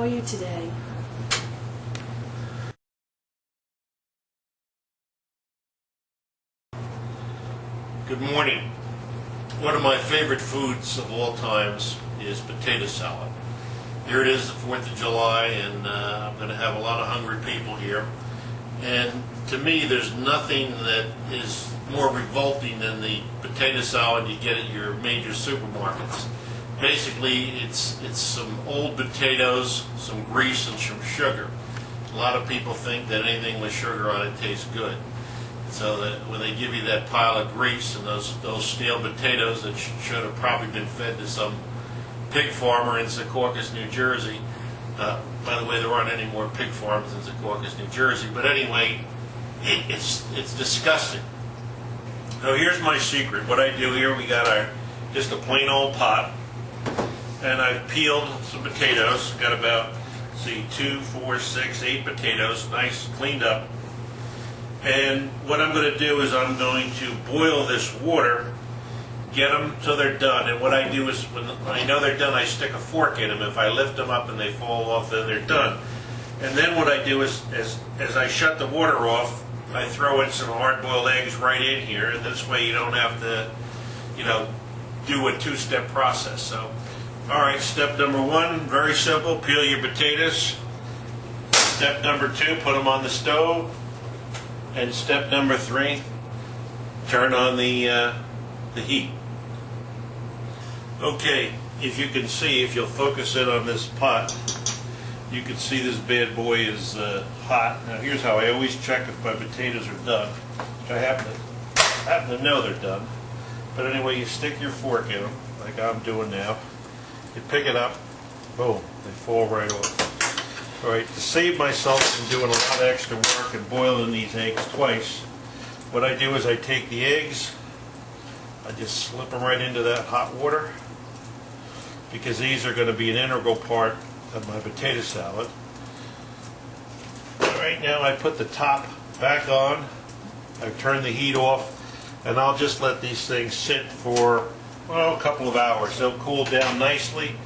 are you today? Good morning. One of my favorite foods of all times is potato salad. Here it is, the 4th of July, and I'm going to have a lot of hungry people here. And to me, there's nothing that is more revolting than the potato salad you get at your major supermarkets. Basically, it's some old potatoes, some grease, and some sugar. A lot of people think that anything with sugar on it tastes good. So that when they give you that pile of grease and those stale potatoes that should have probably been fed to some pig farmer in Secaucus, New Jersey. By the way, there aren't any more pig farms in Secaucus, New Jersey. But anyway, it's disgusting. So here's my secret. What I do here, we got just a plain old pot, and I've peeled some potatoes. Got about, see, 2, 4, 6, 8 potatoes, nice, cleaned up. And what I'm going to do is I'm going to boil this water, get them till they're done. And what I do is when I know they're done, I stick a fork in them. If I lift them up and they fall off, then they're done. And then what I do is, as I shut the water off, I throw in some hard-boiled eggs right in here. And this way you don't have to, do a two-step process. So, all right, step number 1, very simple, peel your potatoes. Step number 2, put them on the stove. And step number 3, turn on the heat. Okay, if you can see, if you'll focus in on this pot, you can see this bad boy is hot. Now here's how I always check if my potatoes are done. I happen to know they're done. But anyway, you stick your fork in them, like I'm doing now. You pick it up, boom, they fall right off. All right, to save myself from doing a lot of extra work and boiling these eggs twice, what I do is I take the eggs, I just slip them right into that hot water, because these are going to be an integral part of my potato salad. All right, now I put the top back on, I've turned the heat off, and I'll just let these things sit for, well, a couple of hours. They'll cool down nicely.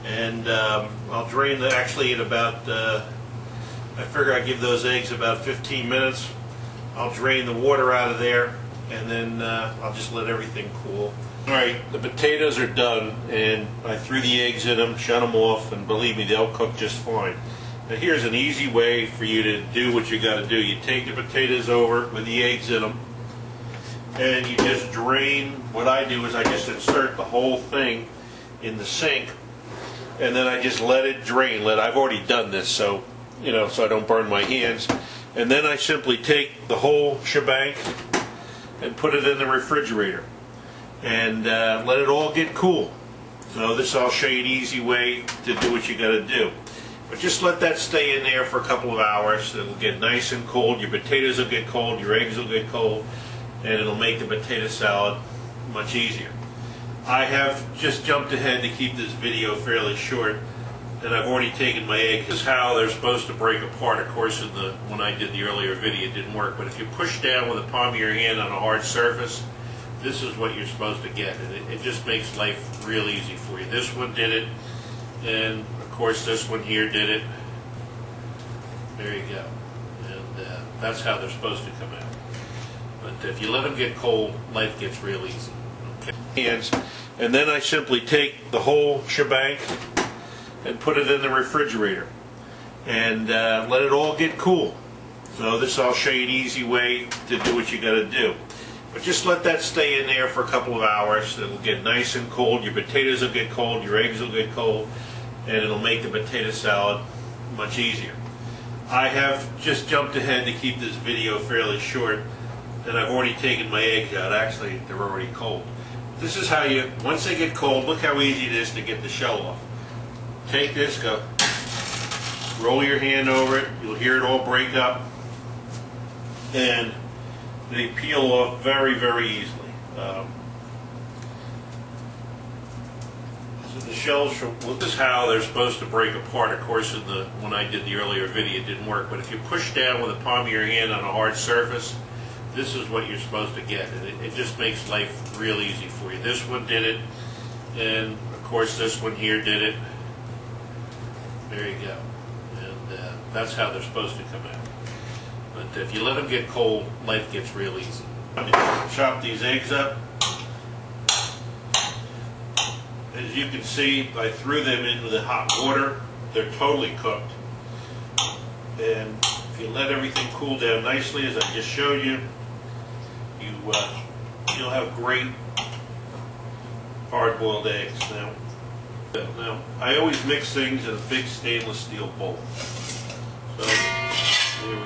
And I'll drain actually in about, I figure I give those eggs about 15 minutes. I'll drain the water out of there, and then I'll just let everything cool. All right, the potatoes are done, and I threw the eggs in them, shut them off, and believe me, they'll cook just fine. Now here's an easy way for you to do what you got to do. You take the potatoes over with the eggs in them, and you just drain. What I do is I just insert the whole thing in the sink, and then I just let it drain. I've already done this, so so I don't burn my hands. And then I simply take the whole shebang and put it in the refrigerator and let it all get cool. So I'll show you an easy way to do what you got to do. But just let that stay in there for a couple of hours. It'll get nice and cold. Your potatoes will get cold. Your eggs will get cold, and it'll make the potato salad much easier. I have just jumped ahead to keep this video fairly short, and I've already taken my egg. This is how they're supposed to break apart. Of course, when I did the earlier video, it didn't work. But if you push down with the palm of your hand on a hard surface, this is what you're supposed to get. And it just makes life real easy for you. This one did it, and of course this one here did it. There you go. And that's how they're supposed to come out. But if you let them get cold, life gets real easy. Hands, and then I simply take the whole shebang and put it in the refrigerator and let it all get cool. So I'll show you an easy way to do what you got to do. But just let that stay in there for a couple of hours. It'll get nice and cold. Your potatoes will get cold. Your eggs will get cold, and it'll make the potato salad much easier. I have just jumped ahead to keep this video fairly short, and I've already taken my eggs out. Actually, they're already cold. This is how once they get cold, look how easy it is to get the shell off. Take this, go, roll your hand over it, you'll hear it all break up, and they peel off very, very easily. So the shells, this is how they're supposed to break apart. Of course, when I did the earlier video, it didn't work, but if you push down with the palm of your hand on a hard surface, this is what you're supposed to get. And it just makes life real easy for you. This one did it, and of course this one here did it. There you go. And that's how they're supposed to come out. But if you let them get cold, life gets real easy. Chop these eggs up. As you can see, I threw them into the hot water. They're totally cooked. And if you let everything cool down nicely, as I just showed you, you'll have great hard-boiled eggs. Now, I always mix things in a big stainless steel bowl. So, here we go.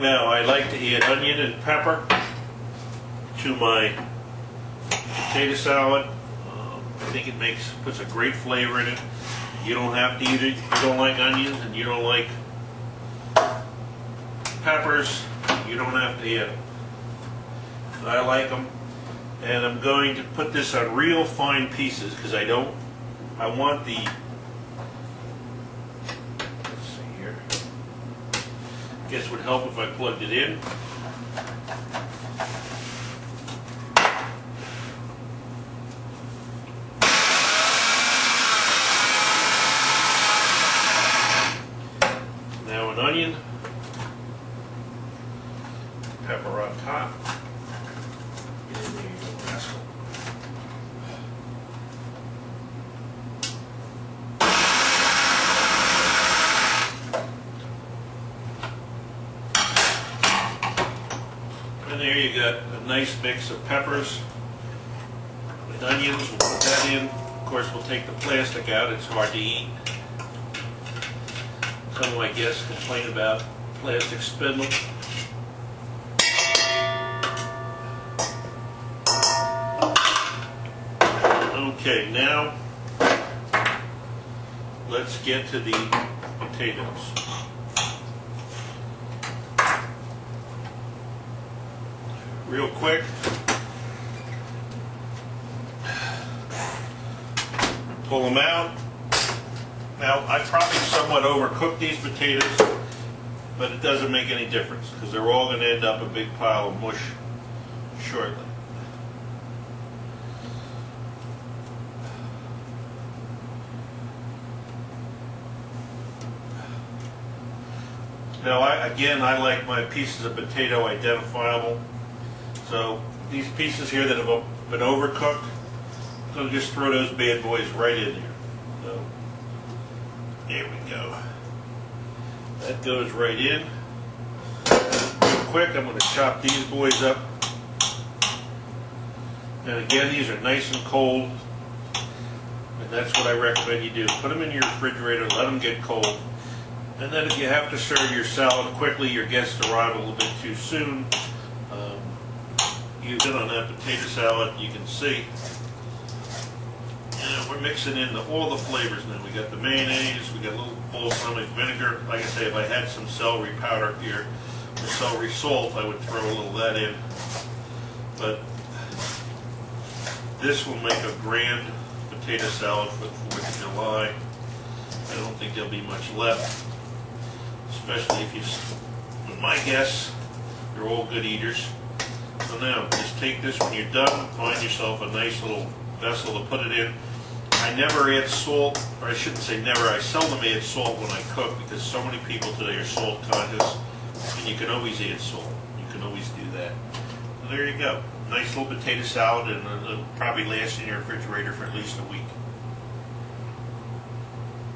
Now, I like to add onion and pepper to my potato salad. I think it puts a great flavor in it. You don't have to eat it. If you don't like onions and you don't like peppers, you don't have to add them. I like them. And I'm going to put this on real fine pieces because I want the, let's see here. Guess would help if I plugged it in. Now an onion, pepper on top. Get in there, you little rascal. And there you got a nice mix of peppers with onions. We'll put that in. Of course, we'll take the plastic out. It's hard to eat. Some of my guests complain about plastic spindle. Okay, now let's get to the potatoes. Real quick, pull them out. Now, I probably somewhat overcooked these potatoes, but it doesn't make any difference because they're all going to end up a big pile of mush shortly. Now, I like my pieces of potato identifiable. So these pieces here that have been overcooked, I'm going to just throw those bad boys right in there. So, there we go. That goes right in. Real quick, I'm going to chop these boys up. And again, these are nice and cold. And that's what I recommend you do. Put them in your refrigerator, let them get cold. And then if you have to serve your salad quickly, your guests arrive a little bit too soon, use it on that potato salad. You can see. And we're mixing in all the flavors now. We got the mayonnaise, we got a little balsamic vinegar. Like I say, if I had some celery powder here, or celery salt, I would throw a little of that in. But this will make a grand potato salad for the 4th of July. I don't think there'll be much left. Especially if with my guests, they're all good eaters. So now, just take this when you're done, find yourself a nice little vessel to put it in. I never add salt, or I shouldn't say never, I seldom add salt when I cook because so many people today are salt conscious, and you can always add salt. You can always do that. So there you go. Nice little potato salad, and it'll probably last in your refrigerator for at least a week.